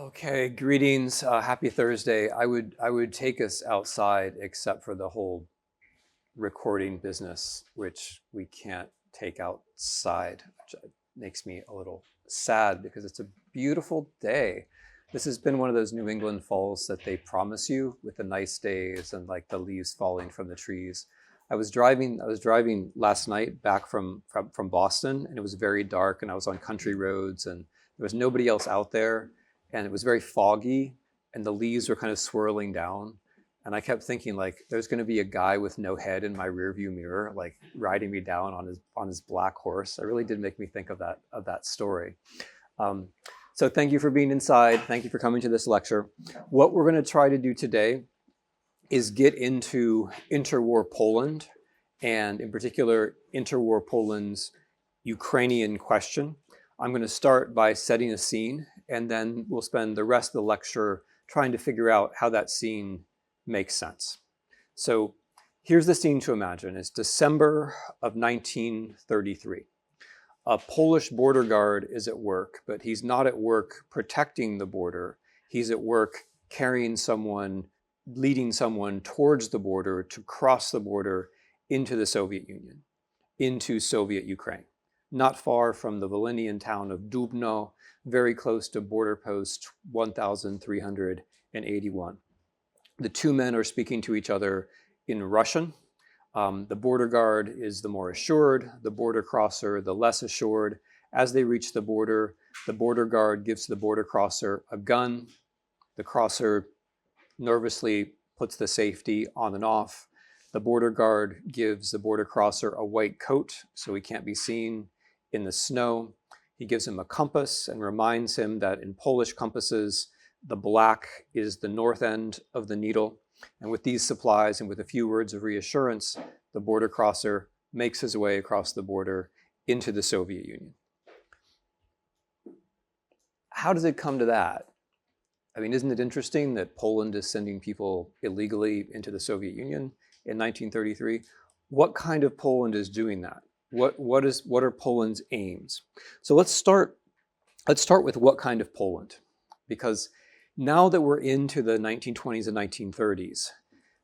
Okay, greetings. Happy Thursday. I would take us outside except for the whole recording business, which we can't take outside, which makes me a little sad because it's a beautiful day. This has been one of those New England falls that they promise you with the nice days and like the leaves falling from the trees. I was driving last night back from Boston, and it was very dark, and I was on country roads, and there was nobody else out there, and it was very foggy, and the leaves were kind of swirling down. And I kept thinking, like, there's going to be a guy with no head in my rearview mirror, like riding me down on his black horse. It really did make me think of that story. So thank you for being inside. Thank you for coming to this lecture. What we're going to try to do today is get into interwar Poland, and in particular, interwar Poland's Ukrainian question. I'm going to start by setting a scene, and then we'll spend the rest of the lecture trying to figure out how that scene makes sense. So here's the scene to imagine. It's December of 1933. A Polish border guard is at work, but he's not at work protecting the border. He's at work carrying someone, leading someone towards the border to cross the border into the Soviet Union, into Soviet Ukraine. Not far from the Volhynian town of Dubno, very close to border post 1381. The two men are speaking to each other in Russian. The border guard is the more assured, the border crosser the less assured. As they reach the border guard gives the border crosser a gun. The crosser nervously puts the safety on and off. The border guard gives the border crosser a white coat so he can't be seen in the snow. He gives him a compass and reminds him that in Polish compasses, the black is the north end of the needle. And with these supplies and with a few words of reassurance, the border crosser makes his way across the border into the Soviet Union. How does it come to that? I mean, isn't it interesting that Poland is sending people illegally into the Soviet Union in 1933? What kind of Poland is doing that? What are Poland's aims? So let's start with what kind of Poland, because now that we're into the 1920s and 1930s,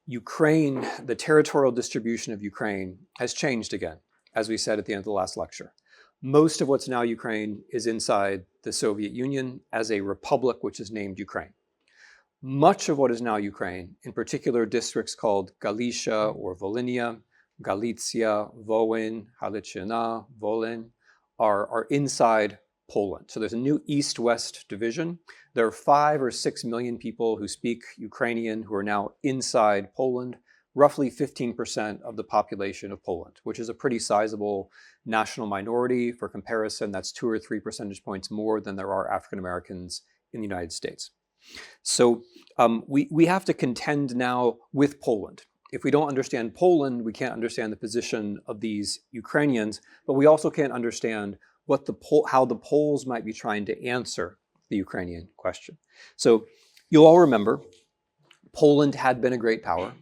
Ukraine, the territorial distribution of Ukraine has changed again, as we said at the end of the last lecture. Most of what's now Ukraine is inside the Soviet Union as a republic which is named Ukraine. Much of what is now Ukraine, in particular districts called Galicia or Volhynia, Galicia, Wołyń, Haliciana, Wolin, are inside Poland. So there's a new east-west division. There are 5 or 6 million people who speak Ukrainian who are now inside Poland, roughly 15% of the population of Poland, which is a pretty sizable national minority. For comparison, that's 2 or 3 percentage points more than there are African Americans in the United States. So we have to contend now with Poland. If we don't understand Poland, we can't understand the position of these Ukrainians, but we also can't understand how the Poles might be trying to answer the Ukrainian question. So you'll all remember, Poland had been a great power.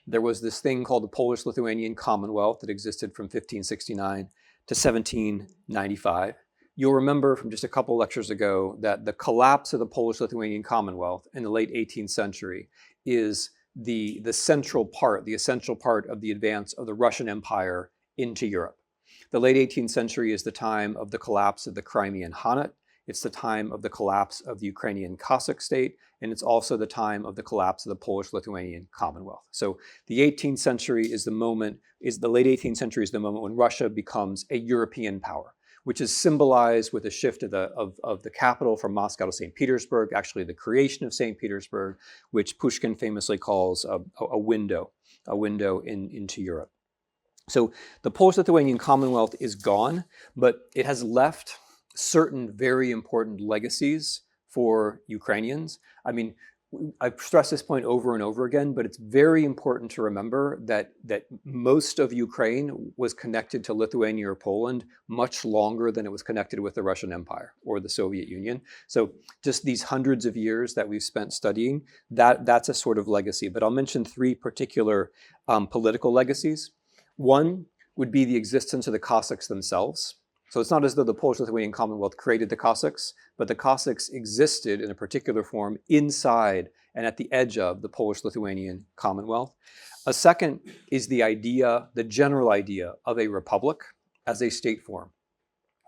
There was this thing called the Polish-Lithuanian Commonwealth that existed from 1569 to 1795. You'll remember from just a couple lectures ago that the collapse of the Polish-Lithuanian Commonwealth in the late 18th century is the essential part of the advance of the Russian Empire into Europe. The late 18th century is the time of the collapse of the Crimean Khanate. It's the time of the collapse of the Ukrainian Cossack state, and it's also the time of the collapse of the Polish-Lithuanian Commonwealth. So the 18th century is the late 18th century is the moment when Russia becomes a European power, which is symbolized with a shift of the capital from Moscow to St. Petersburg, actually the creation of St. Petersburg, which Pushkin famously calls a window into Europe. So the Polish-Lithuanian Commonwealth is gone, but it has left certain very important legacies for Ukrainians. I mean, I've stressed this point over and over again, but it's very important to remember that most of Ukraine was connected to Lithuania or Poland much longer than it was connected with the Russian Empire or the Soviet Union. So just these hundreds of years that we've spent studying, that's a sort of legacy. But I'll mention 3 particular political legacies. One would be the existence of the Cossacks themselves. So it's not as though the Polish-Lithuanian Commonwealth created the Cossacks, but the Cossacks existed in a particular form inside and at the edge of the Polish-Lithuanian Commonwealth. A second is the idea, the general idea of a republic as a state form.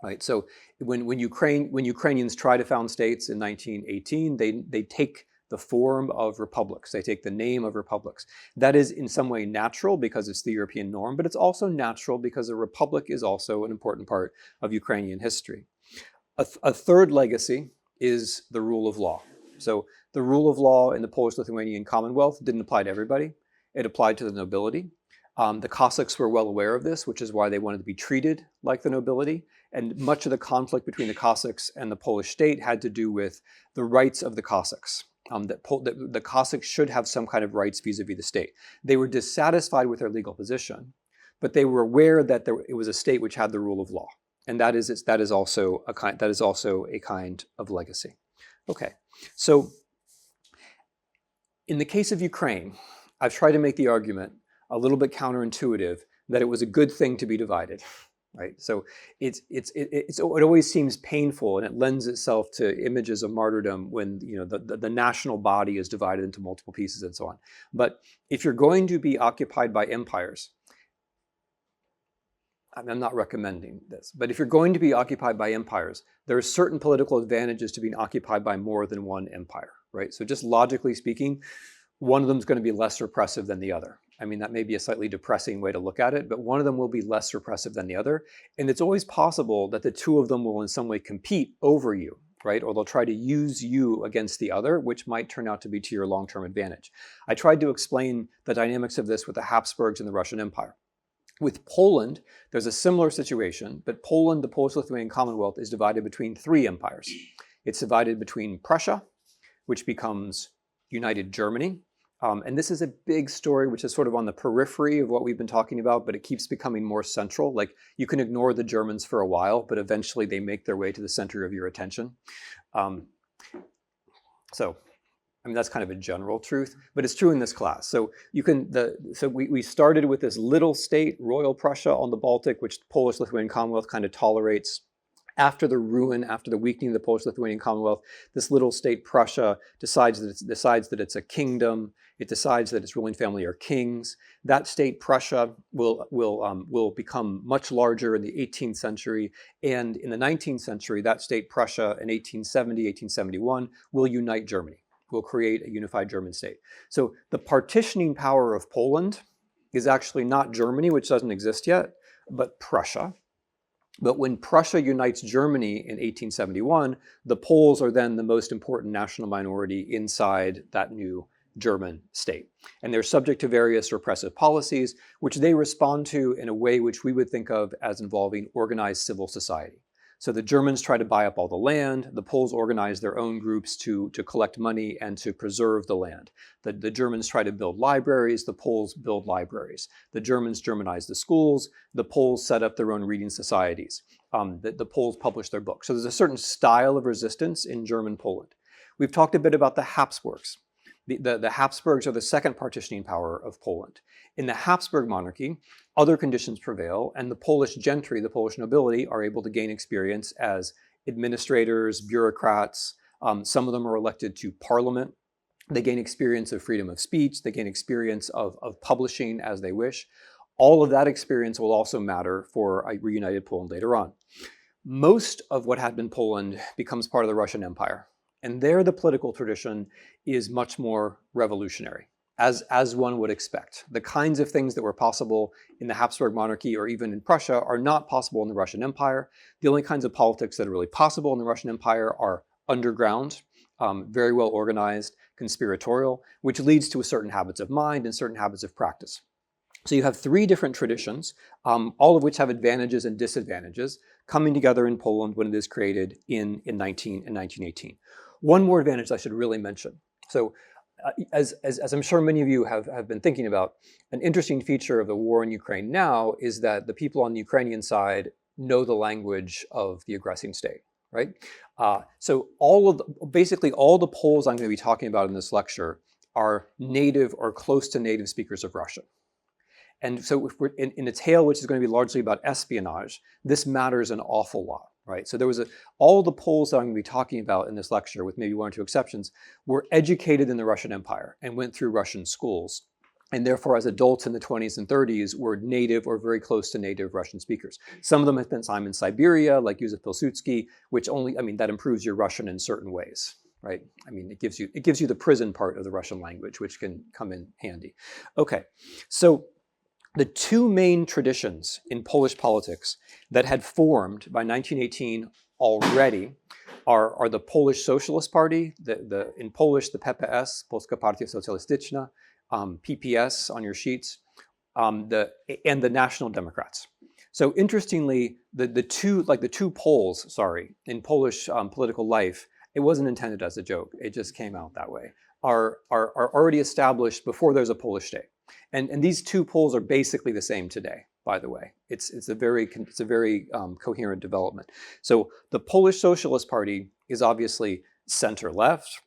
Right. So when Ukrainians try to found states in 1918, they take the form of republics. They take the name of republics. That is in some way natural because it's the European norm, but it's also natural because a republic is also an important part of Ukrainian history. A third legacy is the rule of law. So the rule of law in the Polish-Lithuanian Commonwealth didn't apply to everybody. It applied to the nobility. The Cossacks were well aware of this, which is why they wanted to be treated like the nobility. And much of the conflict between the Cossacks and the Polish state had to do with the rights of the Cossacks. That the Cossacks should have some kind of rights vis-a-vis the state. They were dissatisfied with their legal position, but they were aware that it was a state which had the rule of law, and that is also a kind of legacy. Okay, so in the case of Ukraine, I've tried to make the argument a little bit counterintuitive that it was a good thing to be divided. Right, so it always seems painful, and it lends itself to images of martyrdom when the national body is divided into multiple pieces and so on. But if you're going to be occupied by empires, I'm not recommending this, but if you're going to be occupied by empires, there are certain political advantages to being occupied by more than one empire. Right, so just logically speaking, one of them is going to be less repressive than the other. I mean, that may be a slightly depressing way to look at it, but one of them will be less repressive than the other. And it's always possible that the two of them will in some way compete over you, right? Or they'll try to use you against the other, which might turn out to be to your long-term advantage. I tried to explain the dynamics of this with the Habsburgs and the Russian Empire. With Poland, there's a similar situation, but Poland, the Polish-Lithuanian Commonwealth, is divided between three empires. It's divided between Prussia, which becomes United Germany. And this is a big story, which is sort of on the periphery of what we've been talking about, but it keeps becoming more central. Like, you can ignore the Germans for a while, but eventually they make their way to the center of your attention. So, I mean, that's kind of a general truth, but it's true in this class. So we started with this little state, Royal Prussia on the Baltic, which the Polish-Lithuanian Commonwealth kind of tolerates. After the weakening of the Polish-Lithuanian Commonwealth, this little state, Prussia, decides that it's a kingdom. It decides that its ruling family are kings. That state, Prussia, will become much larger in the 18th century. And in the 19th century, that state, Prussia, in 1870, 1871, will unite Germany, will create a unified German state. So the partitioning power of Poland is actually not Germany, which doesn't exist yet, but Prussia. But when Prussia unites Germany in 1871, the Poles are then the most important national minority inside that new German state. And they're subject to various repressive policies, which they respond to in a way which we would think of as involving organized civil society. So the Germans try to buy up all the land. The Poles organize their own groups to collect money and to preserve the land. The Germans try to build libraries. The Poles build libraries. The Germans Germanize the schools. The Poles set up their own reading societies. The Poles publish their books. So there's a certain style of resistance in German Poland. We've talked a bit about the Habsburgs. The Habsburgs are the second partitioning power of Poland. In the Habsburg monarchy, other conditions prevail, and the Polish gentry, the Polish nobility, are able to gain experience as administrators, bureaucrats. Some of them are elected to parliament. They gain experience of freedom of speech. They gain experience of publishing as they wish. All of that experience will also matter for a reunited Poland later on. Most of what had been Poland becomes part of the Russian Empire. And there the political tradition is much more revolutionary, as one would expect. The kinds of things that were possible in the Habsburg monarchy or even in Prussia are not possible in the Russian Empire. The only kinds of politics that are really possible in the Russian Empire are underground, very well organized, conspiratorial, which leads to certain habits of mind and certain habits of practice. So you have three different traditions, all of which have advantages and disadvantages, coming together in Poland when it is created in 1918. One more advantage I should really mention. So as I'm sure many of you have been thinking about, an interesting feature of the war in Ukraine now is that the people on the Ukrainian side know the language of the aggressing state, right? So basically all the Poles I'm going to be talking about in this lecture are native or close to native speakers of Russian. And so if we're in a tale which is going to be largely about espionage, this matters an awful lot, right? So there was all the Poles that I'm going to be talking about in this lecture, with maybe one or two exceptions, were educated in the Russian Empire and went through Russian schools. And therefore, as adults in the 20s and 30s, were native or very close to native Russian speakers. Some of them have spent time in Siberia, like Yusuf Pilsudski, which only, I mean, that improves your Russian in certain ways, right? I mean, it gives you the prison part of the Russian language, which can come in handy. Okay, so the two main traditions in Polish politics that had formed by 1918 already are the Polish Socialist Party, in Polish, the PPS, Polska Partia Socjalistyczna, PPS on your sheets, and the National Democrats. So interestingly, the two poles, in Polish political life, it wasn't intended as a joke. It just came out that way. Are already established before there's a Polish state, and these two poles are basically the same today. By the way, it's a very coherent development. So the Polish Socialist Party is obviously center left.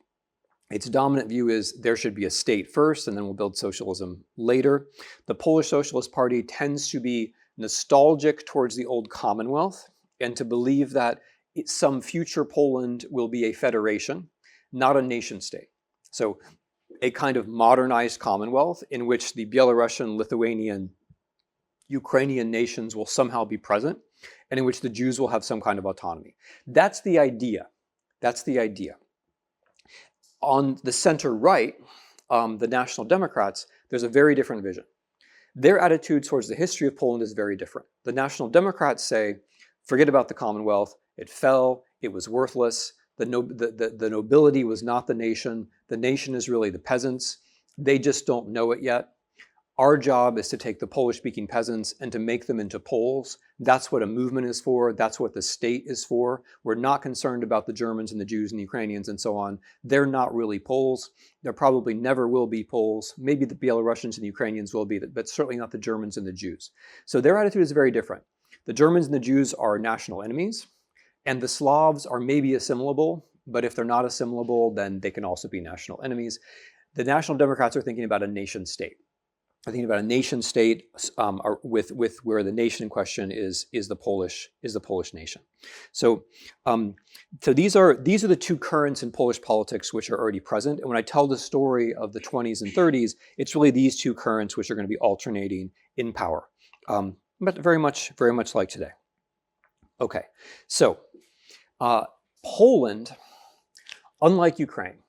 Its dominant view is there should be a state first, and then we'll build socialism later. The Polish Socialist Party tends to be nostalgic towards the old Commonwealth and to believe that some future Poland will be a federation, not a nation state. So a kind of modernized Commonwealth in which the Belarusian, Lithuanian, Ukrainian nations will somehow be present, and in which the Jews will have some kind of autonomy. That's the idea. That's the idea. On the center right, the National Democrats, there's a very different vision. Their attitude towards the history of Poland is very different. The National Democrats say, forget about the Commonwealth. It fell. It was worthless. The nobility was not the nation. The nation is really the peasants. They just don't know it yet. Our job is to take the Polish-speaking peasants and to make them into Poles. That's what a movement is for. That's what the state is for. We're not concerned about the Germans and the Jews and the Ukrainians and so on. They're not really Poles. There probably never will be Poles. Maybe the Belarusians and the Ukrainians will be, but certainly not the Germans and the Jews. So their attitude is very different. The Germans and the Jews are national enemies, and the Slavs are maybe assimilable, but if they're not assimilable, then they can also be national enemies. The National Democrats are thinking about a nation state. I think about a nation state with where the nation in question is the Polish nation. So these are the two currents in Polish politics which are already present. And when I tell the story of the 20s and 30s, it's really these two currents which are going to be alternating in power, but very much like today. Okay, so Poland, unlike Ukraine,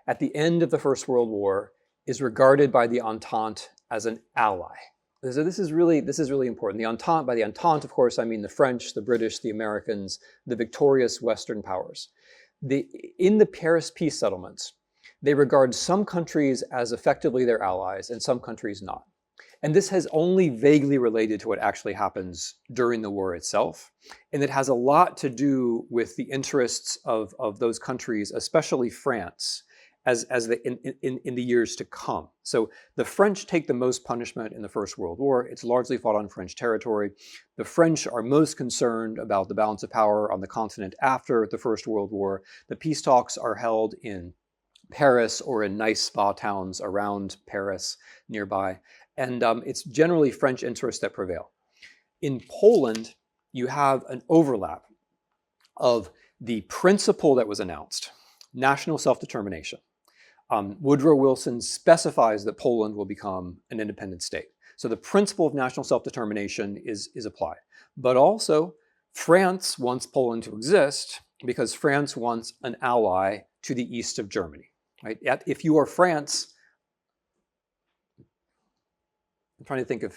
at the end of the First World War, is regarded by the Entente as an ally. So this is really important. The Entente, by the Entente, of course, I mean the French, the British, the Americans, the victorious Western powers. In the Paris peace settlements, they regard some countries as effectively their allies and some countries not. And this has only vaguely related to what actually happens during the war itself. And it has a lot to do with the interests of those countries, especially France, in the years to come. So the French take the most punishment in the First World War. It's largely fought on French territory. The French are most concerned about the balance of power on the continent after the First World War. The peace talks are held in Paris or in nice spa towns around Paris nearby. And it's generally French interests that prevail. In Poland, you have an overlap of the principle that was announced, national self-determination. Woodrow Wilson specifies that Poland will become an independent state. So the principle of national self-determination is applied. But also, France wants Poland to exist because France wants an ally to the east of Germany. Right? If you are France, I'm trying to think of,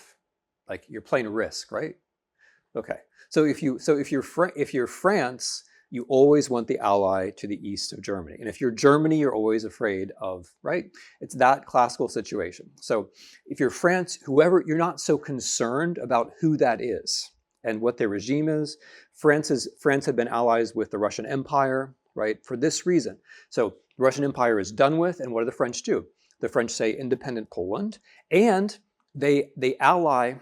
like, you're playing Risk, right? Okay. So if you're France, you always want the ally to the east of Germany. And if you're Germany, you're always afraid of, right? It's that classical situation. So if you're France, you're not so concerned about who that is and what their regime is. France had been allies with the Russian Empire, right? For this reason. So the Russian Empire is done with, and what do the French do? The French say independent Poland, and they ally,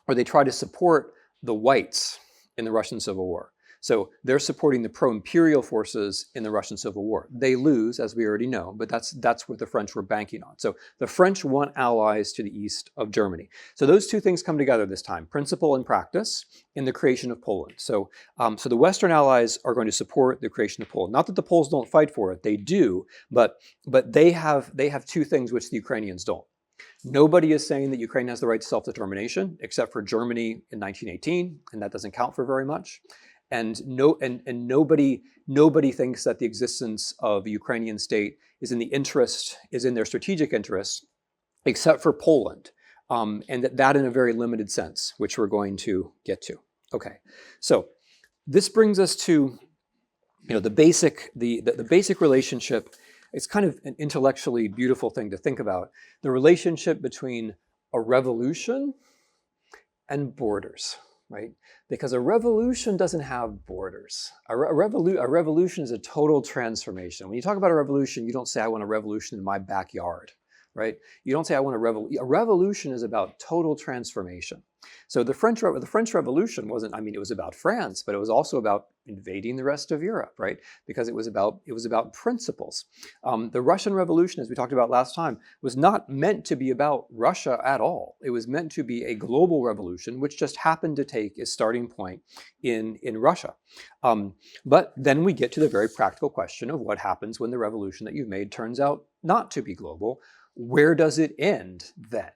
or they try to support the whites in the Russian Civil War. So they're supporting the pro-imperial forces in the Russian Civil War. They lose, as we already know, but that's what the French were banking on. So the French want allies to the east of Germany. So those two things come together this time, principle and practice, in the creation of Poland. So, so the Western allies are going to support the creation of Poland. Not that the Poles don't fight for it, they do, but they have two things which the Ukrainians don't. Nobody is saying that Ukraine has the right to self-determination, except for Germany in 1918, and that doesn't count for very much. And nobody thinks that the existence of a Ukrainian state is in their strategic interest, except for Poland, and that in a very limited sense, which we're going to get to. Okay, so this brings us to the basic relationship. It's kind of an intellectually beautiful thing to think about, the relationship between a revolution and borders, right? Because a revolution doesn't have borders. A revolution is a total transformation. When you talk about a revolution, you don't say, I want a revolution in my backyard, right? You don't say, I want a revolution. A revolution is about total transformation. So the French Revolution wasn't, I mean, it was about France, but it was also about invading the rest of Europe, right? Because it was about principles. The Russian Revolution, as we talked about last time, was not meant to be about Russia at all. It was meant to be a global revolution, which just happened to take its starting point in Russia. But then we get to the very practical question of what happens when the revolution that you've made turns out not to be global. Where does it end then?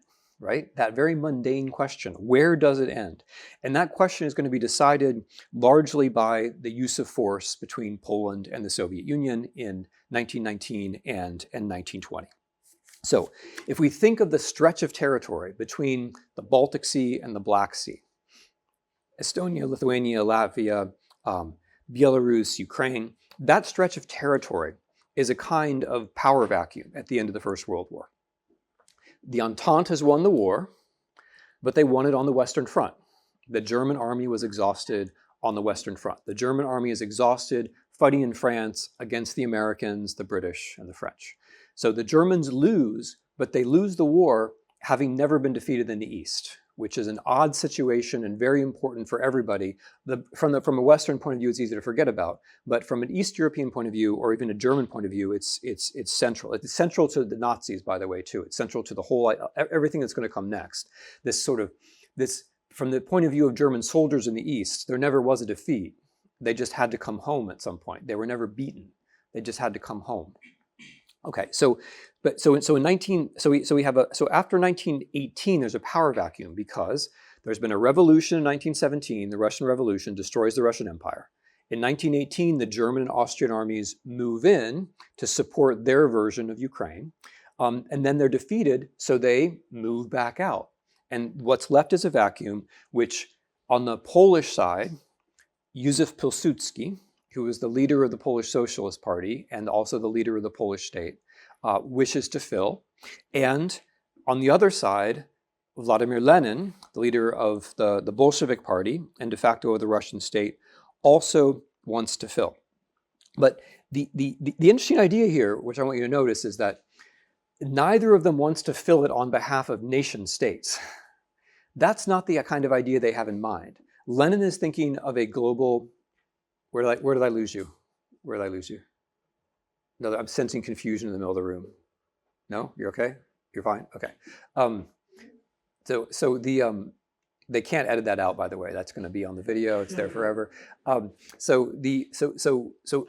Right? That very mundane question, where does it end? And that question is going to be decided largely by the use of force between Poland and the Soviet Union in 1919 and 1920. So if we think of the stretch of territory between the Baltic Sea and the Black Sea, Estonia, Lithuania, Latvia, Belarus, Ukraine, that stretch of territory is a kind of power vacuum at the end of the First World War. The Entente has won the war, but they won it on the Western Front. The German army was exhausted on the Western Front. The German army is exhausted fighting in France against the Americans, the British, and the French. So the Germans lose, but they lose the war having never been defeated in the East, which is an odd situation and very important for everybody. From a Western point of view, it's easy to forget about, but from an East European point of view, or even a German point of view, it's central. It's central to the Nazis, by the way, too. It's central to the whole, everything that's going to come next. From the point of view of German soldiers in the East, there never was a defeat. They just had to come home at some point. They were never beaten. They just had to come home. Okay, so after 1918, there's a power vacuum because there's been a revolution in 1917. The Russian Revolution destroys the Russian Empire. In 1918, the German and Austrian armies move in to support their version of Ukraine, and then they're defeated, so they move back out. And what's left is a vacuum, which on the Polish side, Józef Pilsudski, who was the leader of the Polish Socialist Party and also the leader of the Polish state, wishes to fill. And on the other side, Vladimir Lenin, the leader of the Bolshevik Party and de facto of the Russian state, also wants to fill. But the interesting idea here, which I want you to notice, is that neither of them wants to fill it on behalf of nation states. That's not the kind of idea they have in mind. Lenin is thinking of a global. Where did I lose you? Where did I lose you? No, I'm sensing confusion in the middle of the room. No, you're okay? You're fine? Okay. They can't edit that out, by the way. That's going to be on the video. It's there forever. So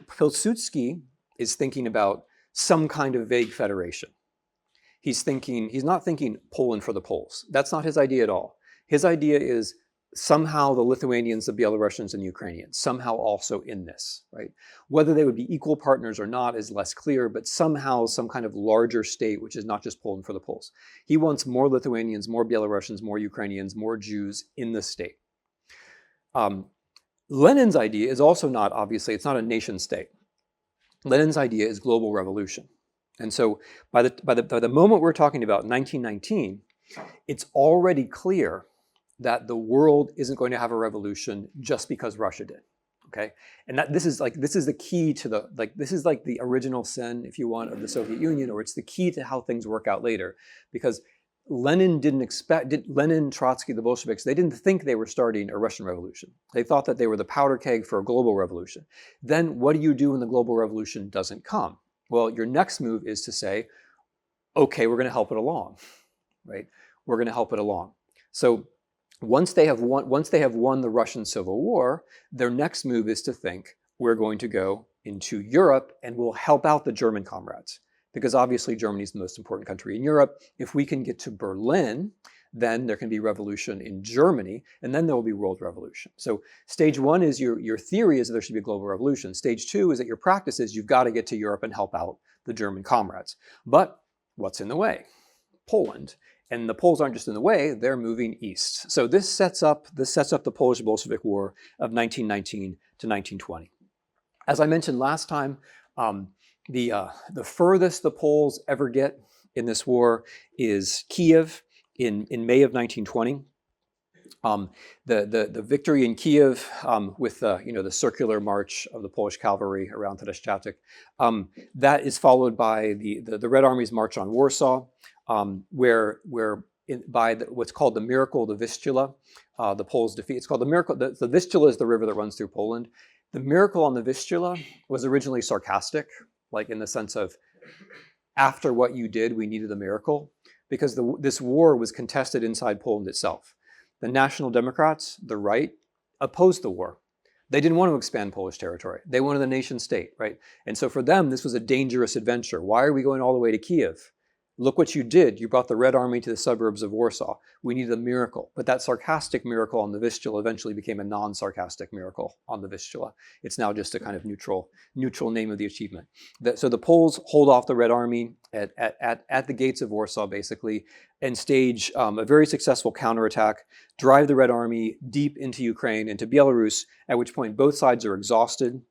Pilsudski is thinking about some kind of vague federation. He's not thinking Poland for the Poles. That's not his idea at all. His idea is somehow the Lithuanians, the Belarusians, and the Ukrainians, somehow also in this, right? Whether they would be equal partners or not is less clear, but somehow some kind of larger state, which is not just Poland for the Poles. He wants more Lithuanians, more Belarusians, more Ukrainians, more Jews in the state. Lenin's idea is also not, obviously, it's not a nation state. Lenin's idea is global revolution. And so by the moment we're talking about 1919, it's already clear that the world isn't going to have a revolution just because Russia did, okay? And this is the key to this is like the original sin, if you want, of the Soviet Union, or it's the key to how things work out later. Because Lenin, Trotsky, the Bolsheviks, they didn't think they were starting a Russian revolution. They thought that they were the powder keg for a global revolution. Then what do you do when the global revolution doesn't come? Well, your next move is to say, okay, we're going to help it along, right? We're going to help it along. So once they have won the Russian Civil War, their next move is to think, we're going to go into Europe and we'll help out the German comrades. Because obviously Germany is the most important country in Europe. If we can get to Berlin, then there can be revolution in Germany, and then there will be world revolution. So stage one is your theory is that there should be a global revolution. Stage two is that your practice is you've got to get to Europe and help out the German comrades. But what's in the way? Poland. And the Poles aren't just in the way, they're moving east. So this sets up the Polish-Bolshevik War of 1919 to 1920. As I mentioned last time, the furthest the Poles ever get in this war is Kiev in May of 1920. The victory in Kiev with the circular march of the Polish cavalry around Tereszczatek, that is followed by the Red Army's march on Warsaw, where by what's called the Miracle of the Vistula, the Poles defeat. It's called the Miracle. The Vistula is the river that runs through Poland. The Miracle on the Vistula was originally sarcastic, like in the sense of, after what you did, we needed a miracle, because this war was contested inside Poland itself. The National Democrats, the right, opposed the war. They didn't want to expand Polish territory. They wanted a nation state, right? And so for them, this was a dangerous adventure. Why are we going all the way to Kiev? Look what you did. You brought the Red Army to the suburbs of Warsaw. We needed a miracle. But that sarcastic miracle on the Vistula eventually became a non-sarcastic miracle on the Vistula. It's now just a kind of neutral name of the achievement. So the Poles hold off the Red Army at the gates of Warsaw, basically, and stage a very successful counterattack, drive the Red Army deep into Ukraine, into Belarus, at which point both sides are exhausted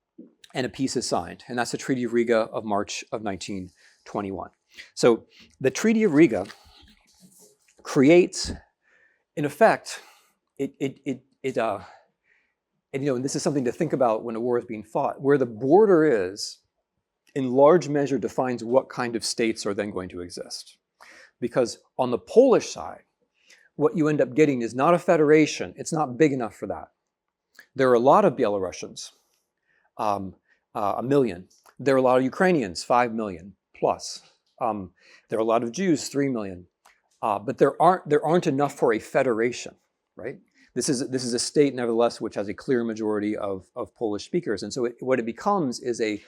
and a peace is signed. And that's the Treaty of Riga of March of 1921. So the Treaty of Riga creates, in effect, and this is something to think about when a war is being fought, where the border is, in large measure defines what kind of states are then going to exist. Because on the Polish side, what you end up getting is not a federation. It's not big enough for that. There are a lot of Belarusians, 1 million. There are a lot of Ukrainians, 5 million plus. There are a lot of Jews, 3 million, but there aren't enough for a federation, right? This is a state, nevertheless, which has a clear majority of Polish speakers, and so what it becomes is a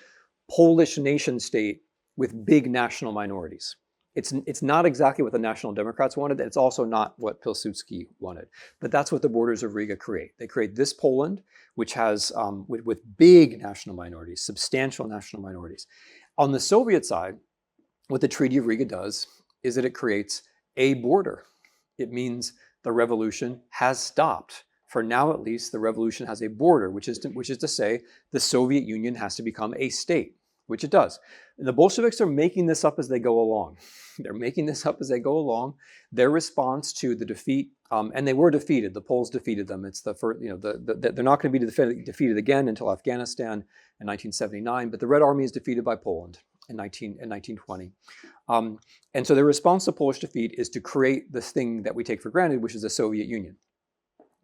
Polish nation state with big national minorities. It's not exactly what the National Democrats wanted. It's also not what Pilsudski wanted, but that's what the borders of Riga create. They create this Poland, which has with big national minorities, substantial national minorities. On the Soviet side, what the Treaty of Riga does is that it creates a border. It means the revolution has stopped. For now, at least, the revolution has a border, which is to say the Soviet Union has to become a state, which it does. And the Bolsheviks are making this up as they go along. They're making this up as they go along. Their response to the defeat, and they were defeated. The Poles defeated them. It's the first, they're not going to be defeated again until Afghanistan in 1979. But the Red Army is defeated by Poland in 1920. And so the response to Polish defeat is to create this thing that we take for granted, which is the Soviet Union.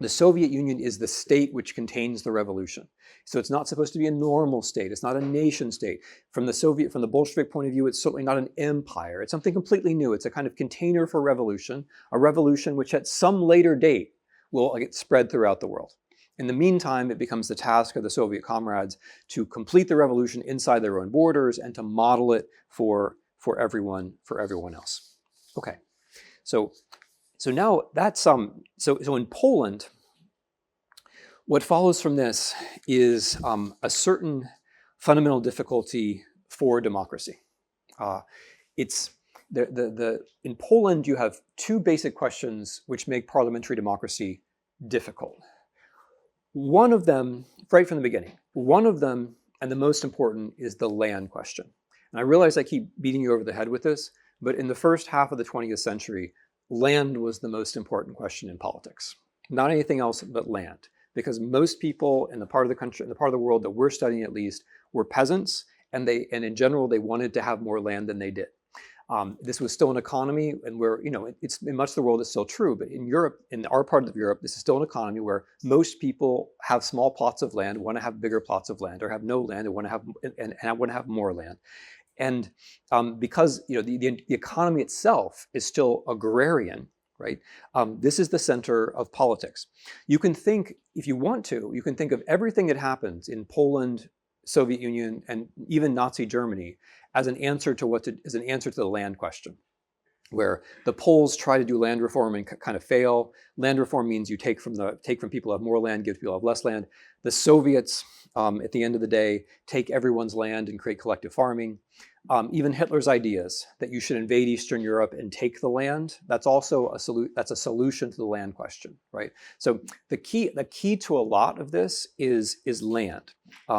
The Soviet Union is the state which contains the revolution. So it's not supposed to be a normal state. It's not a nation state. From the Bolshevik point of view, it's certainly not an empire. It's something completely new. It's a kind of container for revolution, a revolution which at some later date will get spread throughout the world. In the meantime, it becomes the task of the Soviet comrades to complete the revolution inside their own borders and to model it for everyone else. Okay, so now that's so in Poland, what follows from this is a certain fundamental difficulty for democracy. In Poland, you have two basic questions which make parliamentary democracy difficult. One of them, right from the beginning, and the most important, is the land question. And I realize I keep beating you over the head with this, but in the first half of the 20th century, land was the most important question in politics. Not anything else but land, because most people in the part of the country, in the part of the world that we're studying at least, were peasants, and in general, they wanted to have more land than they did. This was still an economy, and where, it's in much of the world it's still true, but in Europe, in our part of Europe, this is still an economy where most people have small plots of land, want to have bigger plots of land, or have no land and want to have more land. And because the economy itself is still agrarian, right? This is the center of politics. You can think, if you want to, you can think of everything that happens in Poland, Soviet Union, and even Nazi Germany as an answer to the land question, where the Poles try to do land reform and kind of fail. Land reform means you take from people who have more land, give to people who have less land. The Soviets, at the end of the day, take everyone's land and create collective farming. Even Hitler's ideas that you should invade Eastern Europe and take the land, that's also a solution to the land question, right? So the key to a lot of this is land,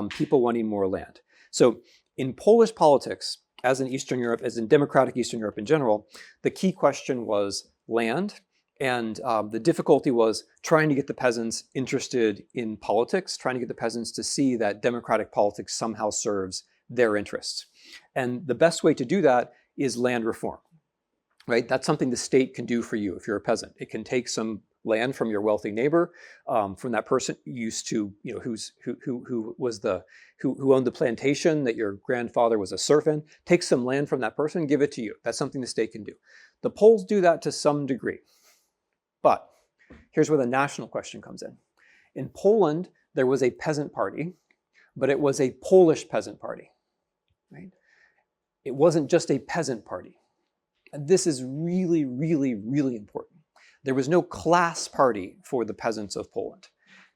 people wanting more land. So in Polish politics, as in Eastern Europe, as in democratic Eastern Europe in general, the key question was land. And the difficulty was trying to get the peasants interested in politics, trying to get the peasants to see that democratic politics somehow serves their interests. And the best way to do that is land reform, right? That's something the state can do for you if you're a peasant. It can take some land from your wealthy neighbor, from that person used to, who owned the plantation that your grandfather was a serf in. Take some land from that person, give it to you. That's something the state can do. The Poles do that to some degree. But here's where the national question comes in. In Poland, there was a peasant party, but it was a Polish peasant party, right? It wasn't just a peasant party. And this is really, really, really important. There was no class party for the peasants of Poland.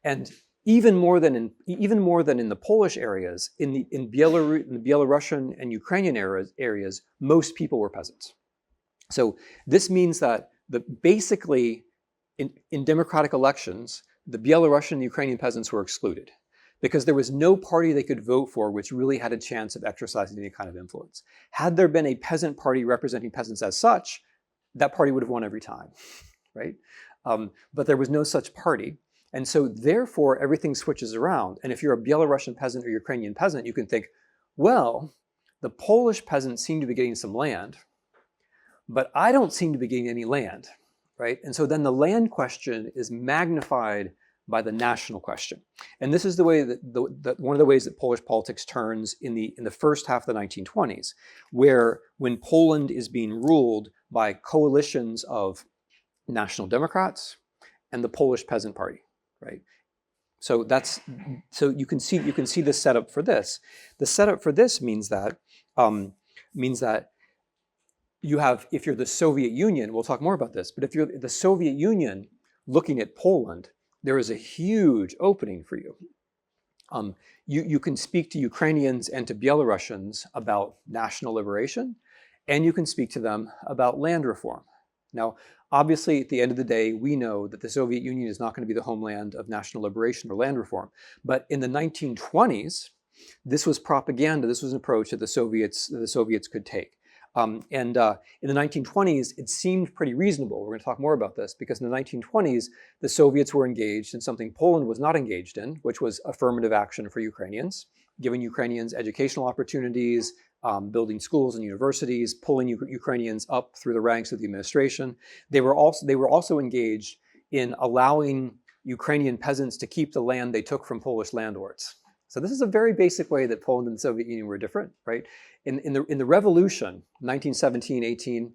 And even more than in the Polish areas, in the Belarusian and Ukrainian areas, most people were peasants. So this means that basically in democratic elections, the Belarusian and Ukrainian peasants were excluded because there was no party they could vote for which really had a chance of exercising any kind of influence. Had there been a peasant party representing peasants as such, that party would have won every time, right? But there was no such party. And so therefore, everything switches around. And if you're a Belarusian peasant or Ukrainian peasant, you can think, well, the Polish peasants seem to be getting some land, but I don't seem to be getting any land, right? And so then the land question is magnified by the national question. And this is the way that one of the ways that Polish politics turns in the first half of the 1920s, where when Poland is being ruled by coalitions of National Democrats and the Polish Peasant Party, right? So you can see the setup for this. The setup for this means that you have, if you're the Soviet Union, we'll talk more about this, but if you're the Soviet Union looking at Poland, there is a huge opening for you. You can speak to Ukrainians and to Belarusians about national liberation, and you can speak to them about land reform. Now, obviously, at the end of the day, we know that the Soviet Union is not going to be the homeland of national liberation or land reform. But in the 1920s, this was propaganda. This was an approach that the Soviets could take. In the 1920s, it seemed pretty reasonable. We're going to talk more about this because in the 1920s, the Soviets were engaged in something Poland was not engaged in, which was affirmative action for Ukrainians, giving Ukrainians educational opportunities, building schools and universities, pulling Ukrainians up through the ranks of the administration. They were also engaged in allowing Ukrainian peasants to keep the land they took from Polish landlords. So this is a very basic way that Poland and the Soviet Union were different, right? In the revolution, 1917-18,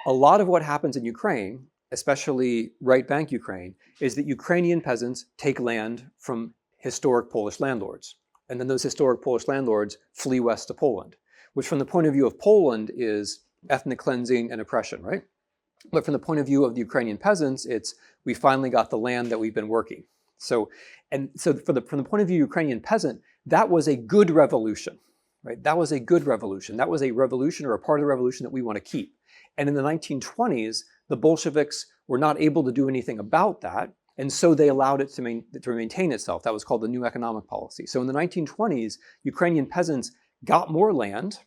a lot of what happens in Ukraine, especially right bank Ukraine, is that Ukrainian peasants take land from historic Polish landlords. And then those historic Polish landlords flee west to Poland, which from the point of view of Poland is ethnic cleansing and oppression, right? But from the point of view of the Ukrainian peasants, it's we finally got the land that we've been working. So from the point of view of Ukrainian peasant, that was a good revolution, right? That was a good revolution. That was a revolution or a part of the revolution that we want to keep. And in the 1920s, the Bolsheviks were not able to do anything about that. And so they allowed it to maintain itself. That was called the new economic policy. So in the 1920s, Ukrainian peasants got more land.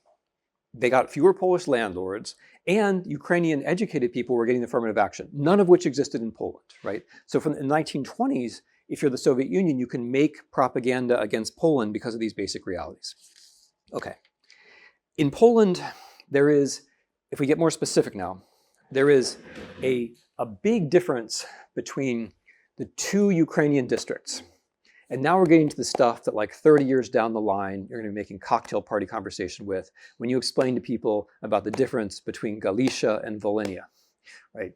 They got fewer Polish landlords, and Ukrainian educated people were getting affirmative action, none of which existed in Poland, right? So from the 1920s, if you're the Soviet Union, you can make propaganda against Poland because of these basic realities. Okay. In Poland, there is if we get more specific now, there is a big difference between the two Ukrainian districts. And now we're getting to the stuff that like 30 years down the line, you're going to be making cocktail party conversation with when you explain to people about the difference between Galicia and Volhynia, right?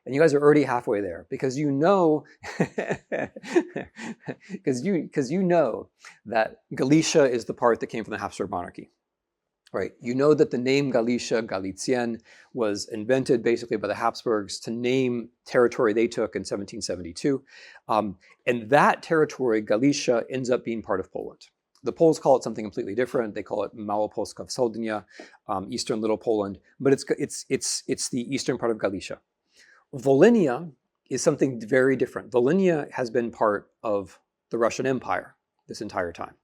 And you guys are already halfway there because you know, because you know that Galicia is the part that came from the Habsburg monarchy. Right. You know that the name Galicia, Galicien, was invented basically by the Habsburgs to name territory they took in 1772. And that territory, Galicia, ends up being part of Poland. The Poles call it something completely different. They call it Małopolska Wschodnia, Eastern Little Poland, but it's the eastern part of Galicia. Volhynia is something very different. Volhynia has been part of the Russian Empire this entire time.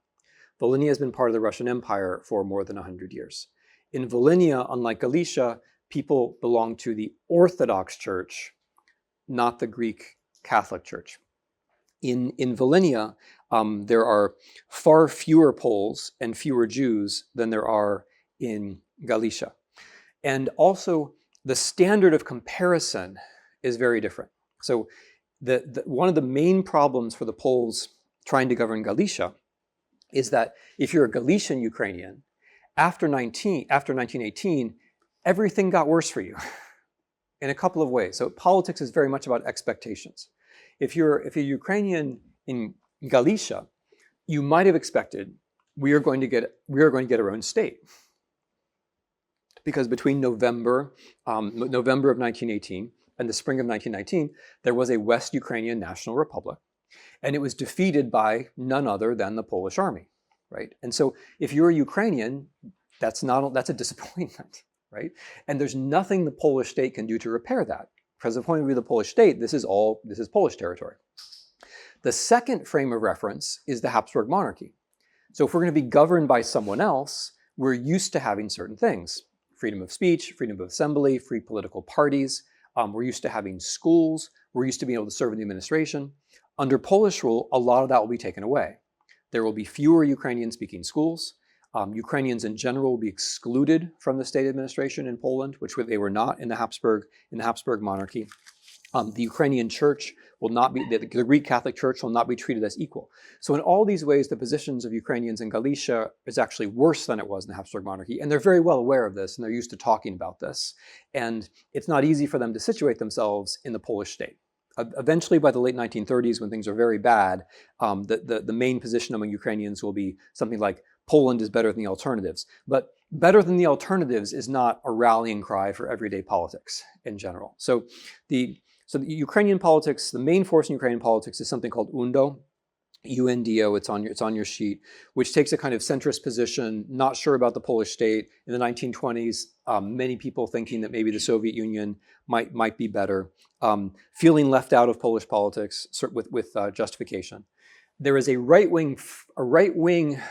Volhynia has been part of the Russian Empire for more than 100 years. In Volhynia, unlike Galicia, people belong to the Orthodox Church, not the Greek Catholic Church. In Volhynia, there are far fewer Poles and fewer Jews than there are in Galicia. And also, the standard of comparison is very different. So one of the main problems for the Poles trying to govern Galicia is that if you're a Galician Ukrainian, after 1918, everything got worse for you in a couple of ways. So politics is very much about expectations. If you're Ukrainian in Galicia, you might have expected we are going to get our own state. Because between November of 1918 and the spring of 1919, there was a West Ukrainian National Republic. And it was defeated by none other than the Polish army, right? And so if you're a Ukrainian, that's a disappointment, right? And there's nothing the Polish state can do to repair that. Because the point of view of the Polish state, this is Polish territory. The second frame of reference is the Habsburg monarchy. So if we're going to be governed by someone else, we're used to having certain things. Freedom of speech, freedom of assembly, free political parties. We're used to having schools. We're used to being able to serve in the administration. Under Polish rule, a lot of that will be taken away. There will be fewer Ukrainian-speaking schools. Ukrainians in general will be excluded from the state administration in Poland, which they were not in the Habsburg monarchy. The Ukrainian church will not be, the Greek Catholic Church will not be treated as equal. So in all these ways, the positions of Ukrainians in Galicia is actually worse than it was in the Habsburg monarchy. And they're very well aware of this, and they're used to talking about this. And it's not easy for them to situate themselves in the Polish state. Eventually, by the late 1930s, when things are very bad, the main position among Ukrainians will be something like Poland is better than the alternatives. But better than the alternatives is not a rallying cry for everyday politics in general. So the Ukrainian politics, the main force in Ukrainian politics is something called UNDO, UNDO, it's on your sheet, which takes a kind of centrist position, not sure about the Polish state. In the 1920s, many people thinking that maybe the Soviet Union might be better, feeling left out of Polish politics with justification. There is a right-wing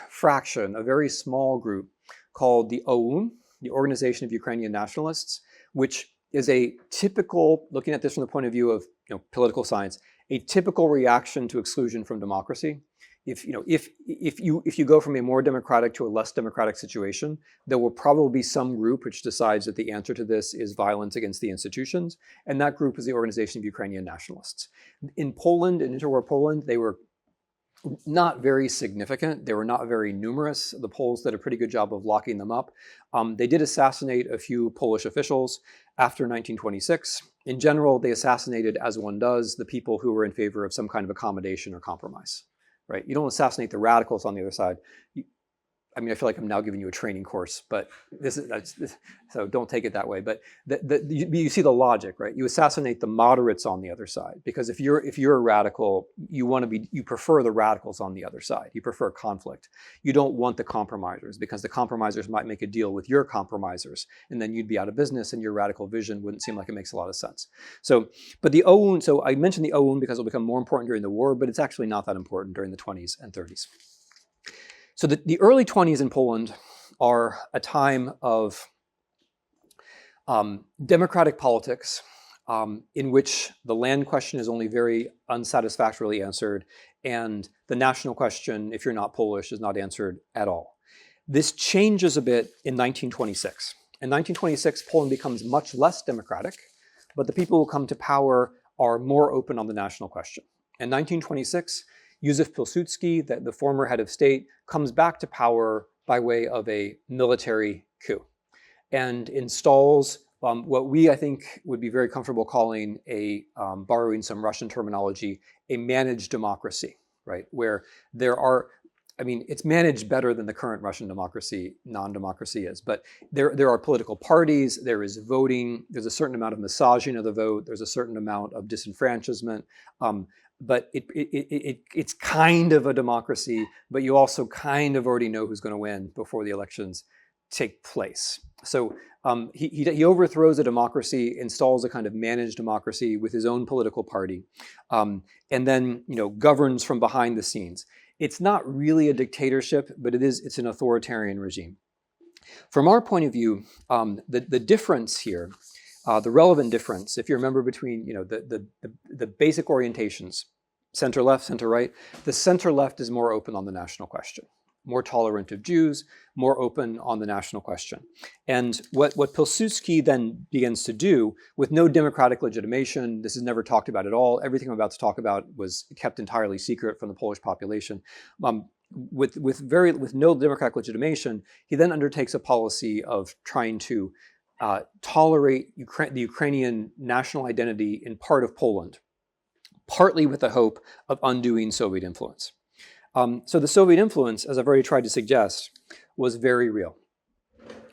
fraction, a very small group called the OUN, the Organization of Ukrainian Nationalists, which is a typical, looking at this from the point of view of political science, a typical reaction to exclusion from democracy. If you go from a more democratic to a less democratic situation, there will probably be some group which decides that the answer to this is violence against the institutions, and that group is the Organization of Ukrainian Nationalists. In Poland, in interwar Poland, they were not very significant. They were not very numerous. The Poles did a pretty good job of locking them up. They did assassinate a few Polish officials after 1926. In general, they assassinated, as one does, the people who were in favor of some kind of accommodation or compromise, right? You don't assassinate the radicals on the other side. I mean, I feel like I'm now giving you a training course, but so don't take it that way. But you see the logic, right? You assassinate the moderates on the other side, because if you're a radical, you prefer the radicals on the other side. You prefer conflict. You don't want the compromisers, because the compromisers might make a deal with your compromisers, and then you'd be out of business, and your radical vision wouldn't seem like it makes a lot of sense. But the OUN, so I mentioned the OUN because it'll become more important during the war, but it's actually not that important during the 20s and 30s. So the early 20s in Poland are a time of democratic politics in which the land question is only very unsatisfactorily answered, and the national question, if you're not Polish, is not answered at all. This changes a bit in 1926. In 1926, Poland becomes much less democratic, but the people who come to power are more open on the national question. In 1926, Józef Pilsudski, the former head of state, comes back to power by way of a military coup and installs what we, I think, would be very comfortable calling borrowing some Russian terminology, a managed democracy, right? Where there are, I mean, it's managed better than the current Russian democracy, non-democracy is, but there are political parties, there is voting, there's a certain amount of massaging of the vote, there's a certain amount of disenfranchisement, but it's kind of a democracy, but you also kind of already know who's going to win before the elections take place. So he overthrows a democracy, installs a kind of managed democracy with his own political party, and then governs from behind the scenes. It's not really a dictatorship, but it's an authoritarian regime. From our point of view, the difference here, the relevant difference, if you remember between the basic orientations, center left, center right, the center left is more open on the national question, more tolerant of Jews, more open on the national question. And what Pilsudski then begins to do, with no democratic legitimation, this is never talked about at all, everything I'm about to talk about was kept entirely secret from the Polish population, with no democratic legitimation, he then undertakes a policy of trying to tolerate the Ukrainian national identity in part of Poland, partly with the hope of undoing Soviet influence. So the Soviet influence, as I've already tried to suggest, was very real.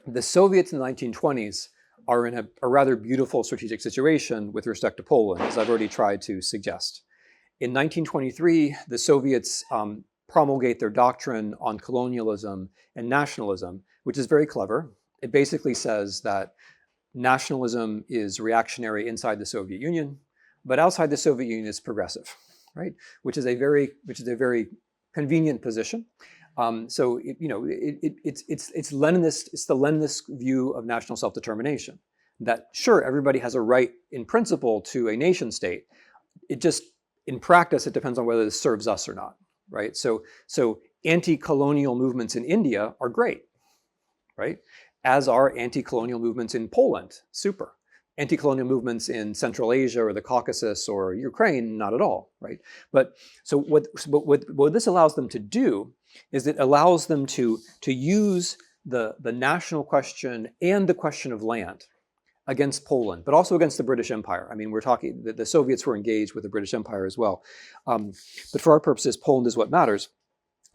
The Soviets in the 1920s are in a rather beautiful strategic situation with respect to Poland, as I've already tried to suggest. In 1923, the Soviets promulgate their doctrine on colonialism and nationalism, which is very clever. It basically says that nationalism is reactionary inside the Soviet Union, but outside the Soviet Union is progressive, right? Which is a very convenient position. So it's Leninist. It's the Leninist view of national self-determination. That sure, everybody has a right in principle to a nation state. It just in practice it depends on whether this serves us or not, right? So anti-colonial movements in India are great, right? As are anti-colonial movements in Poland, super. Anti-colonial movements in Central Asia or the Caucasus or Ukraine, not at all, right? But what this allows them to do is it allows them to use the national question and the question of land against Poland, but also against the British Empire. I mean, we're talking, the Soviets were engaged with the British Empire as well. But for our purposes, Poland is what matters.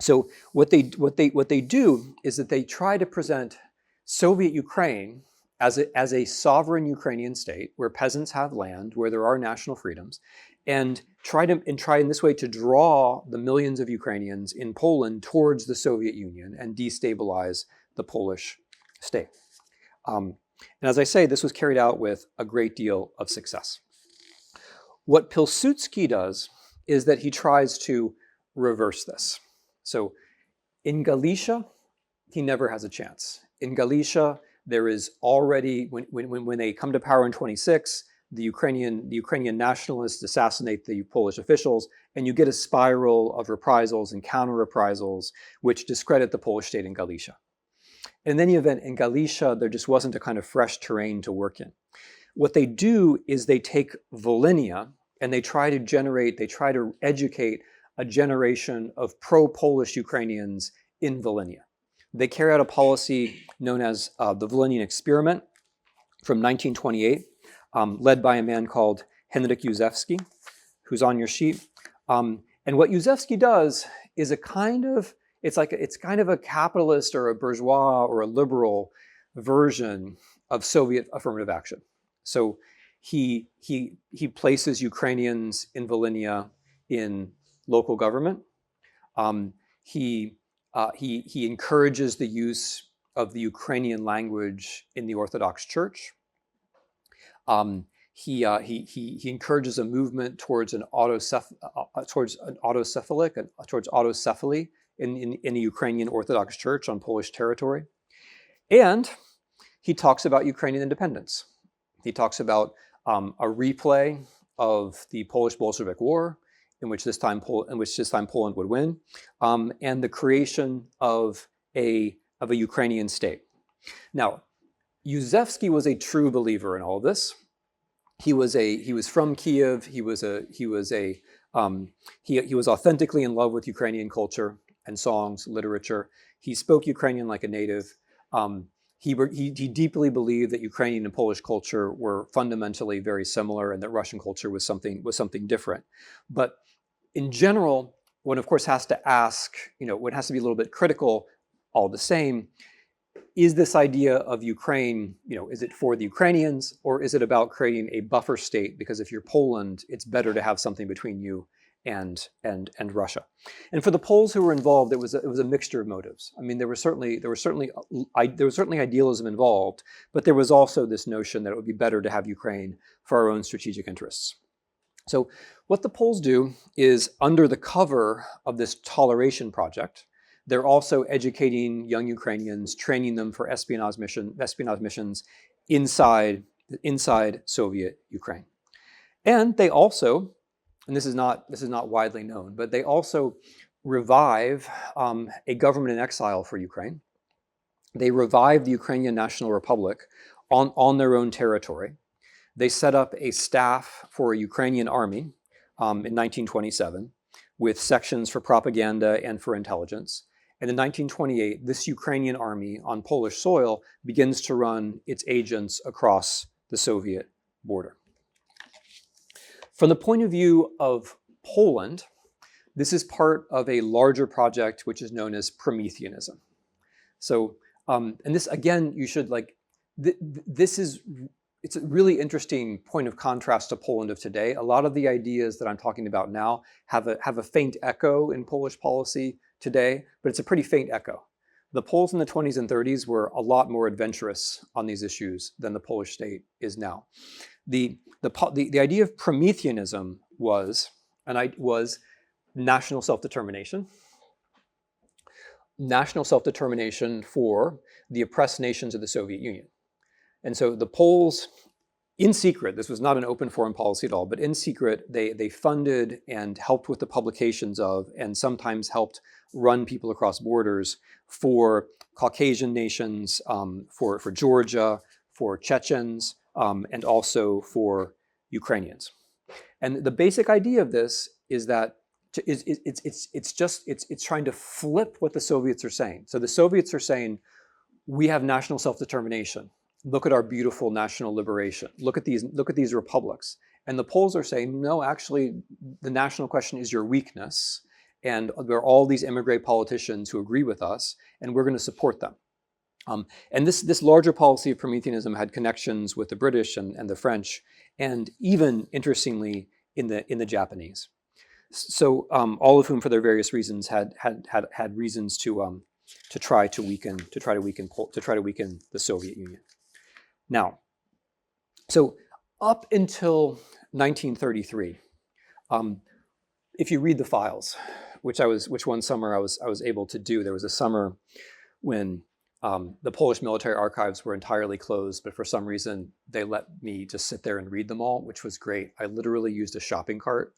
So what they do is that they try to present Soviet Ukraine as a sovereign Ukrainian state where peasants have land, where there are national freedoms, and try in this way to draw the millions of Ukrainians in Poland towards the Soviet Union and destabilize the Polish state. And as I say, this was carried out with a great deal of success. What Pilsudski does is that he tries to reverse this. So in Galicia, he never has a chance. In Galicia, there is already, when they come to power in 26, the Ukrainian nationalists assassinate the Polish officials, and you get a spiral of reprisals and counter-reprisals, which discredit the Polish state in Galicia. In any event, in Galicia, there just wasn't a kind of fresh terrain to work in. What they do is they take Volhynia, and they try to educate a generation of pro-Polish Ukrainians in Volhynia. They carry out a policy known as the Volhynian experiment from 1928, led by a man called Henryk Józefski, who's on your sheet. And what Józefski does is it's kind of a capitalist or a bourgeois or a liberal version of Soviet affirmative action. So he places Ukrainians in Volhynia in local government. He encourages the use of the Ukrainian language in the Orthodox Church. He encourages a movement towards autocephaly in the Ukrainian Orthodox Church on Polish territory, and he talks about Ukrainian independence. He talks about a replay of the Polish-Bolshevik War, in which this time Poland would win, and the creation of a Ukrainian state. Now, Yuzevsky was a true believer in all of this. He was from Kiev. He was authentically in love with Ukrainian culture and songs, literature. He spoke Ukrainian like a native. He deeply believed that Ukrainian and Polish culture were fundamentally very similar, and that Russian culture was something different. But in general, one of course has to ask, one has to be a little bit critical. All the same, is this idea of Ukraine, is it for the Ukrainians, or is it about creating a buffer state? Because if you're Poland, it's better to have something between you and Russia. And for the Poles who were involved, it was a mixture of motives. I mean, there was certainly idealism involved, but there was also this notion that it would be better to have Ukraine for our own strategic interests. So what the Poles do is, under the cover of this toleration project, they're also educating young Ukrainians, training them for espionage missions inside Soviet Ukraine. And they also, and this is not widely known, but they also revive a government in exile for Ukraine. They revive the Ukrainian National Republic on their own territory. They set up a staff for a Ukrainian army in 1927 with sections for propaganda and for intelligence. And in 1928, this Ukrainian army on Polish soil begins to run its agents across the Soviet border. From the point of view of Poland, this is part of a larger project which is known as Prometheanism. So, and this again, you should it's a really interesting point of contrast to Poland of today. A lot of the ideas that I'm talking about now have a faint echo in Polish policy today, but it's a pretty faint echo. The Poles in the 20s and 30s were a lot more adventurous on these issues than the Polish state is now. The idea of Prometheanism was national self-determination for the oppressed nations of the Soviet Union. And so the Poles, in secret, this was not an open foreign policy at all, but in secret, they funded and helped with the publications of, and sometimes helped run people across borders for Caucasian nations, for Georgia, for Chechens, and also for Ukrainians. And the basic idea of this is that it's trying to flip what the Soviets are saying. So the Soviets are saying, we have national self-determination. Look at our beautiful national liberation. Look at these republics. And the Poles are saying, no, actually, the national question is your weakness. And there are all these emigre politicians who agree with us, and we're going to support them. And this larger policy of Prometheanism had connections with the British and the French, and even interestingly in the Japanese. So all of whom, for their various reasons, had reasons to try to weaken the Soviet Union. Now, so up until 1933, if you read the files, which one summer I was able to do, there was a summer when the Polish military archives were entirely closed, but for some reason they let me just sit there and read them all, which was great. I literally used a shopping cart,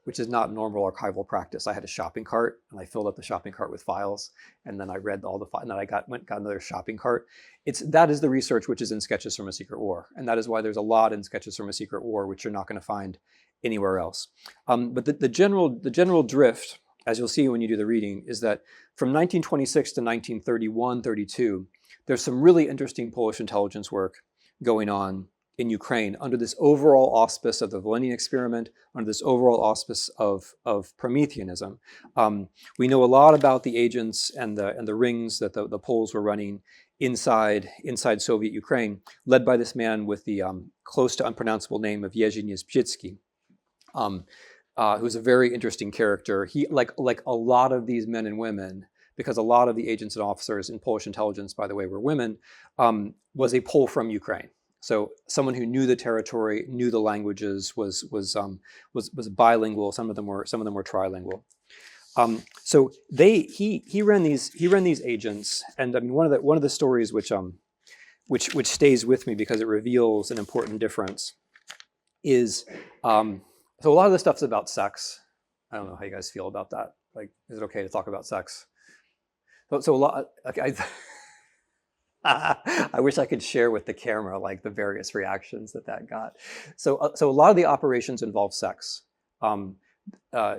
which is not normal archival practice. I had a shopping cart, and I filled up the shopping cart with files, and then I read all the files, and then I got another shopping cart. That is the research which is in Sketches from a Secret War, and that is why there's a lot in Sketches from a Secret War which you're not going to find anywhere else. But the general drift, as you'll see when you do the reading, is that from 1926 to 1931-32, there's some really interesting Polish intelligence work going on in Ukraine under this overall auspice of the Volhynia experiment, under this overall auspice of Prometheanism. We know a lot about the agents and the rings that the Poles were running inside Soviet Ukraine, led by this man with the close to unpronounceable name of Jerzy Niezbicki, who's a very interesting character. He, like a lot of these men and women, because a lot of the agents and officers in Polish intelligence, by the way, were women, was a Pole from Ukraine. So someone who knew the territory, knew the languages, was bilingual. Some of them were trilingual. So he ran these agents, and I mean one of the stories which stays with me because it reveals an important difference is so a lot of the stuff's about sex. I don't know how you guys feel about that. Like, is it okay to talk about sex? So a lot. Okay, I wish I could share with the camera like the various reactions that got. So a lot of the operations involve sex.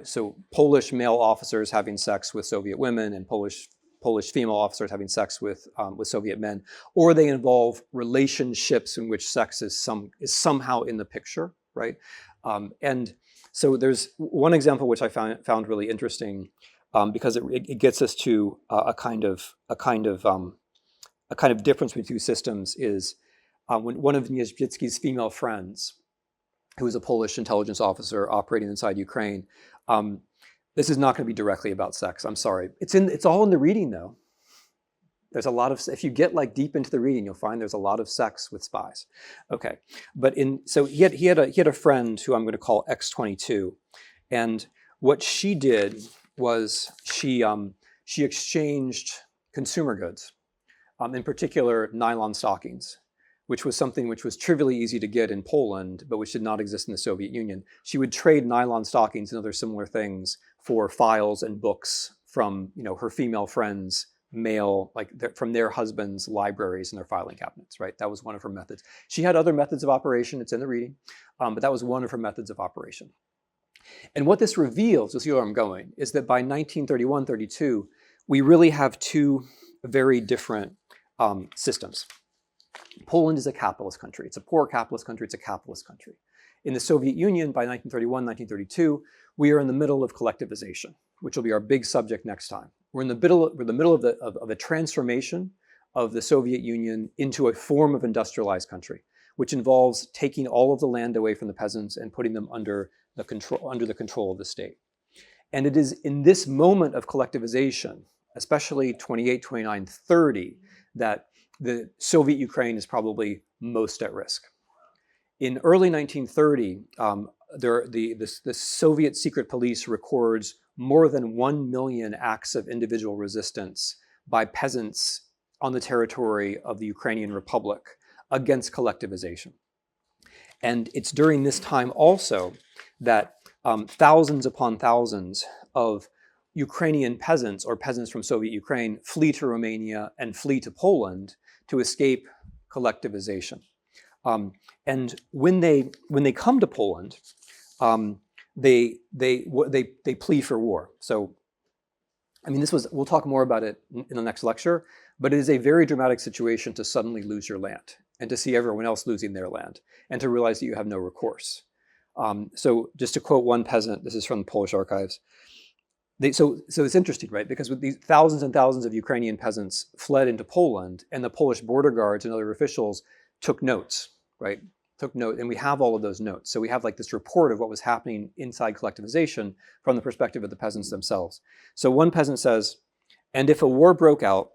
So Polish male officers having sex with Soviet women, and Polish female officers having sex with Soviet men, or they involve relationships in which sex is somehow in the picture, right? And so there's one example which I found really interesting, because it gets us to a kind of difference between two systems is when one of Niezhbitsky's female friends, who was a Polish intelligence officer operating inside Ukraine. This is not going to be directly about sex. I'm sorry. It's all in the reading though. There's a lot of, if you get like deep into the reading, you'll find there's a lot of sex with spies. Okay, so he had a friend who I'm going to call X22, and what she did was she exchanged consumer goods, in particular nylon stockings, which was something which was trivially easy to get in Poland, but which did not exist in the Soviet Union. She would trade nylon stockings and other similar things for files and books from her female friends, from their husbands' libraries and their filing cabinets, right? That was one of her methods. She had other methods of operation, it's in the reading, but that was one of her methods of operation. And what this reveals, you'll see where I'm going, is that by 1931-32, we really have two very different systems. Poland is a capitalist country. It's a poor capitalist country. It's a capitalist country. In the Soviet Union, by 1931, 1932, we are in the middle of collectivization, which will be our big subject next time. We're in the middle of a transformation of the Soviet Union into a form of industrialized country, which involves taking all of the land away from the peasants and putting them under the control of the state. And it is in this moment of collectivization, especially 28, 29, 30, that the Soviet Ukraine is probably most at risk. In early 1930, the Soviet secret police records more than 1 million acts of individual resistance by peasants on the territory of the Ukrainian Republic against collectivization. And it's during this time also that thousands upon thousands of Ukrainian peasants or peasants from Soviet Ukraine flee to Romania and flee to Poland to escape collectivization. And when they come to Poland, they plead for war. So, I mean, we'll talk more about it in the next lecture, but it is a very dramatic situation to suddenly lose your land and to see everyone else losing their land and to realize that you have no recourse. So just to quote one peasant, this is from the Polish archives. So it's interesting, right? Because with these thousands and thousands of Ukrainian peasants fled into Poland, and the Polish border guards and other officials took notes, right? And we have all of those notes. So we have like this report of what was happening inside collectivization from the perspective of the peasants themselves. So one peasant says, "And if a war broke out,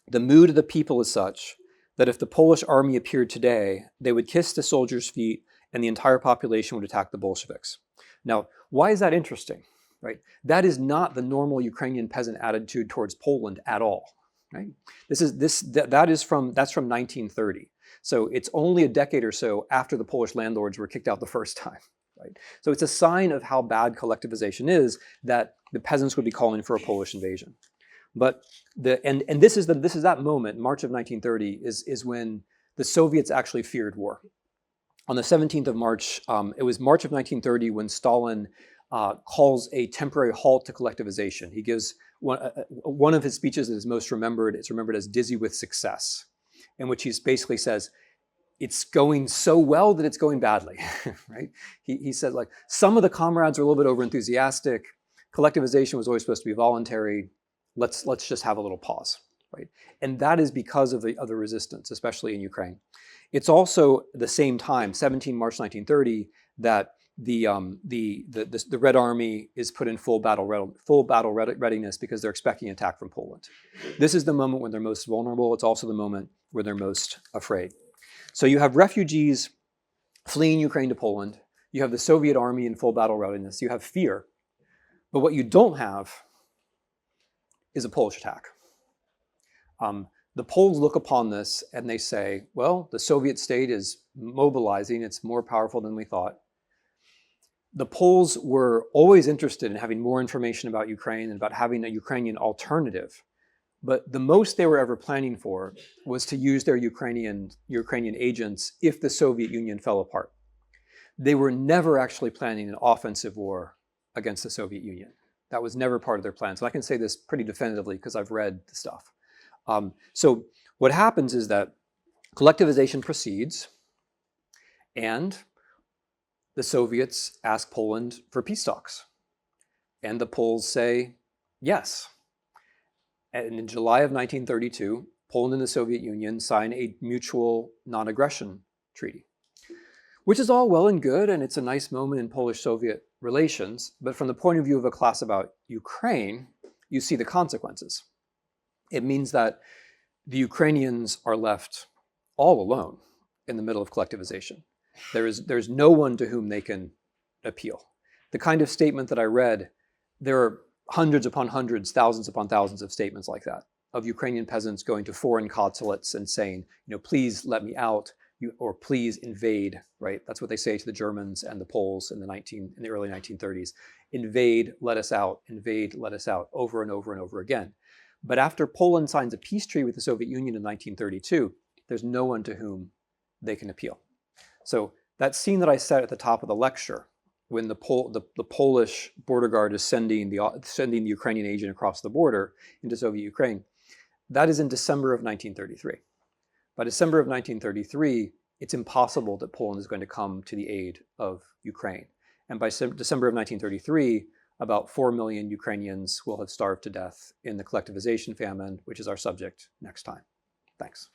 the mood of the people is such that if the Polish army appeared today, they would kiss the soldiers' feet and the entire population would attack the Bolsheviks." Now, why is that interesting? Right? That is not the normal Ukrainian peasant attitude towards Poland at all. Right? That's from 1930. So it's only a decade or so after the Polish landlords were kicked out the first time. Right? So it's a sign of how bad collectivization is that the peasants would be calling for a Polish invasion. But this is that moment, March of 1930, is when the Soviets actually feared war. On the 17th of March, it was March of 1930 when Stalin calls a temporary halt to collectivization. He gives one of his speeches that is most remembered. It's remembered as "Dizzy with Success," in which he basically says, it's going so well that it's going badly, right? He said, like, some of the comrades are a little bit overenthusiastic. Collectivization was always supposed to be voluntary. Let's just have a little pause, right? And that is because of the resistance, especially in Ukraine. It's also the same time, 17 March 1930, that the Red Army is put in full battle readiness because they're expecting an attack from Poland. This is the moment when they're most vulnerable. It's also the moment where they're most afraid. So you have refugees fleeing Ukraine to Poland. You have the Soviet army in full battle readiness. You have fear. But what you don't have is a Polish attack. The Poles look upon this and they say, well, the Soviet state is mobilizing. It's more powerful than we thought. The Poles were always interested in having more information about Ukraine and about having a Ukrainian alternative. But the most they were ever planning for was to use their Ukrainian agents if the Soviet Union fell apart. They were never actually planning an offensive war against the Soviet Union. That was never part of their plans. And I can say this pretty definitively because I've read the stuff. So what happens is that collectivization proceeds, and the Soviets ask Poland for peace talks. And the Poles say yes. And in July of 1932, Poland and the Soviet Union sign a mutual non-aggression treaty, which is all well and good, and it's a nice moment in Polish-Soviet relations. But from the point of view of a class about Ukraine, you see the consequences. It means that the Ukrainians are left all alone in the middle of collectivization. There's no one to whom they can appeal. The kind of statement that I read, there are hundreds upon hundreds, thousands upon thousands of statements like that, of Ukrainian peasants going to foreign consulates and saying, please let me out, or please invade, right? That's what they say to the Germans and the Poles in the early 1930s. Invade, let us out, over and over and over again. But after Poland signs a peace treaty with the Soviet Union in 1932, there's no one to whom they can appeal. So that scene that I set at the top of the lecture, when the Polish border guard is sending the Ukrainian agent across the border into Soviet Ukraine, that is in December of 1933. By December of 1933, it's impossible that Poland is going to come to the aid of Ukraine. And by December of 1933, about 4 million Ukrainians will have starved to death in the collectivization famine, which is our subject next time. Thanks.